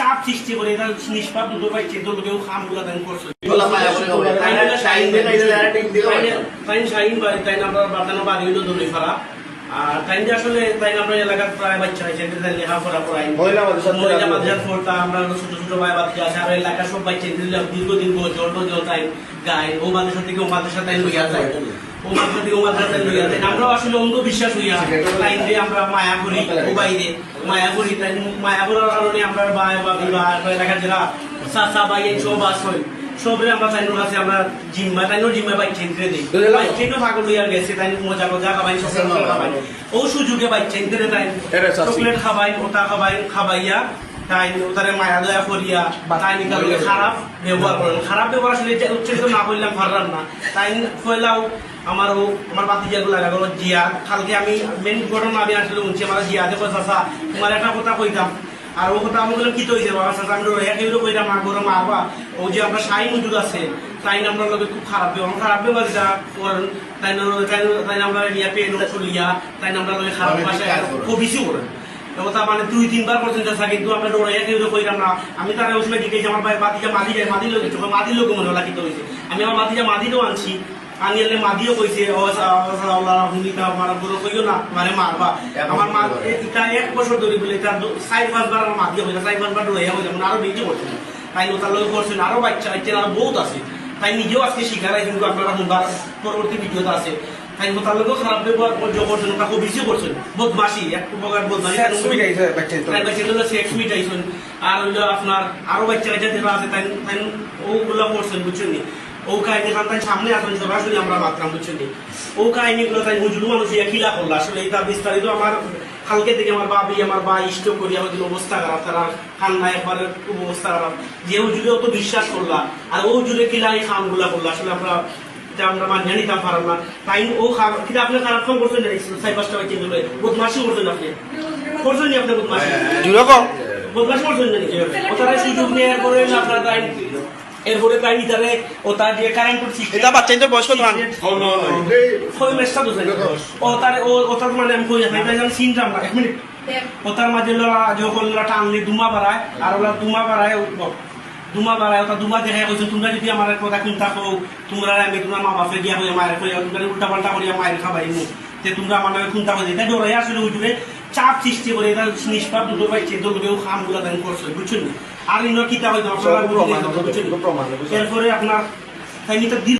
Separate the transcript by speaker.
Speaker 1: চাপ সৃষ্টি করে নিষ্পাপ দুটো বাচ্চা দলকেও খামগুলা দান করছে তাই আমরা বাতানো বাড়ি হইলো দলি ফেলা আর তাই আসলে তাই আমরা এলাকার প্রায় বাচ্চা আছে লেখাপড়া করাই মহিলা মাদ্রাসা পড়তাম আমরা ছোট ছোট ভাই বাচ্চা আছে আর এলাকার সব বাচ্চা দীর্ঘদিন জল তাই গায় ও মাদ্রাসা থেকে ও মাদ্রাসা তাই লইয়া যায় ও মাদ্রাসা থেকে ও মাদ্রাসা লইয়া যায় আমরা আসলে অন্ধবিশ্বাস হইয়া লাইন দিয়ে আমরা মায়া করি ও বাইরে মায়া করি তাই মায়া করার কারণে আমরা ভাই বা বিবাহ এলাকার যারা চাচা ভাই সব আস হয় সবরে আমরা তাইনোর কাছে আমরা জিম্মা তাইনোর জিম্মা বাচ্চা ইন্দ্রে দিই বাচ্চাইনো পাগল লইয়া গেছে তাই মজা মজা খাবাই খাবাই ও সুযোগে বাচ্চা ইন্দ্রে তাই চকলেট খাবাই ওটা খাবাইয়া তাই ওটারে মায়া দয়া করিয়া তাই নিকালে খারাপ ব্যবহার করেন খারাপ ব্যবহার আসলে উচ্চারিত না করলাম পারলাম না তাই ফয়লাও আমার বাতিজাগুলো লাগা গেল জিয়া কালকে আমি মেন ঘটনা আমি আসলে শুনছি আমার জিয়াতে চাচা তোমার একটা কথা কইতাম আর ও কথা আমি বললাম কি তো হয়েছে বাবা চাচা আমি একেবারে কইতাম মা গরম মারবা ও যে আমরা সাই মজুর আছে তাই আমরা লোকে খুব খারাপ ব্যবহার যা করেন তাই আমরা নিয়ে পেয়ে চলিয়া তাই আমরা লোকে খারাপ ভাষায় খুব বেশি করেন কথা মানে 2-3 বার পর্যন্ত থাকে কিন্তু আমরা একেবারে কইতাম না আমি তারা ওই সময় জিজ্ঞেস আমার বাতিজা মাদি যায় মাদি লোক মাদির লোক মনে হলা কিন্তু হয়েছে আমি আমার বাতিজা মাদিরও আনছি আমি এলে মাদিও কইছে ভূমিকা আমার বড় কইও না মানে মারবা আমার মা এটা 1 বছর ধরে বলে তার 4-5 বার আমার মাদিও হইছে 4-5 বার রইয়া হইছে মানে আরো বেশি করছে তাই তার লোক করছেন আরো বাচ্চা আছে আরো বহুত আছে তাই নিজেও আজকে শিখারাই কিন্তু আপনারা শুনবার পরবর্তী ভিডিওতে আছে তাই তার লোকও খারাপ ব্যবহার করছেন ওটা খুব বেশি করছেন বদমাশি এক প্রকার বদমাশি মিটাইছেন আর হইলো আপনার আরো বাচ্চা কাচ্চা যেটা আছে তাই ওগুলো করছেন বুঝছেন ও কাহিনী তাই সামনে আসেন সরাসরি আমরা মাত্রাম বুঝছেন ও কাহিনীগুলো তাই হুজুর মানুষ খিলা করলো আসলে এটা বিস্তারিত আমার কালকে থেকে আমার বা স্টক করি আমাদের অবস্থা খারাপ তারা কান্না একবারে খুব অবস্থা খারাপ যে হুজুরে অত বিশ্বাস করলা আর ও হুজুরে কিলা এই খামগুলা করলো আসলে আমরা মানিয়ে নিতাম পারলাম না তাই ও কিন্তু আপনি খারাপ কাম করছেন সাই পাঁচটা বাচ্চা বদমাসি করছেন আপনি করছেন নি আপনি বদমাসি করছেন নাকি ও তারা সুযোগ নিয়ে করে আপনার তাই এরপরে তাই নিতারে ও তার দিয়ে কারেন্ট করছি এটা বাচ্চা তো বয়স কত কই মেসটা তো ও তার মানে আমি কই না জানি সিনটা আমরা 1 মিনিট ও তার মাঝে যখন টানলে দুমা বাড়ায় আর ওরা দুমা বাড়ায় ওটা দুমা দেখা কইছো তোমরা যদি আমার কথা চিন্তা করো তোমরা আমি তোমার মা বাপে গিয়া হয়ে মায়ের কইয়া তোমরা উল্টা পাল্টা করিয়া মায়ের খাবাই মু যে তোমরা আমার নামে চিন্তা করে এটা ডরাই আসলে হুজুরে চাপ সৃষ্টি করে এটা নিষ্পাপ দুটো পাইছে দলকেও খামগুলা দান করছে বুঝছেন আর ইনো কিতা হয়তো আপনারা বুঝছেন এরপরে আপনার তাই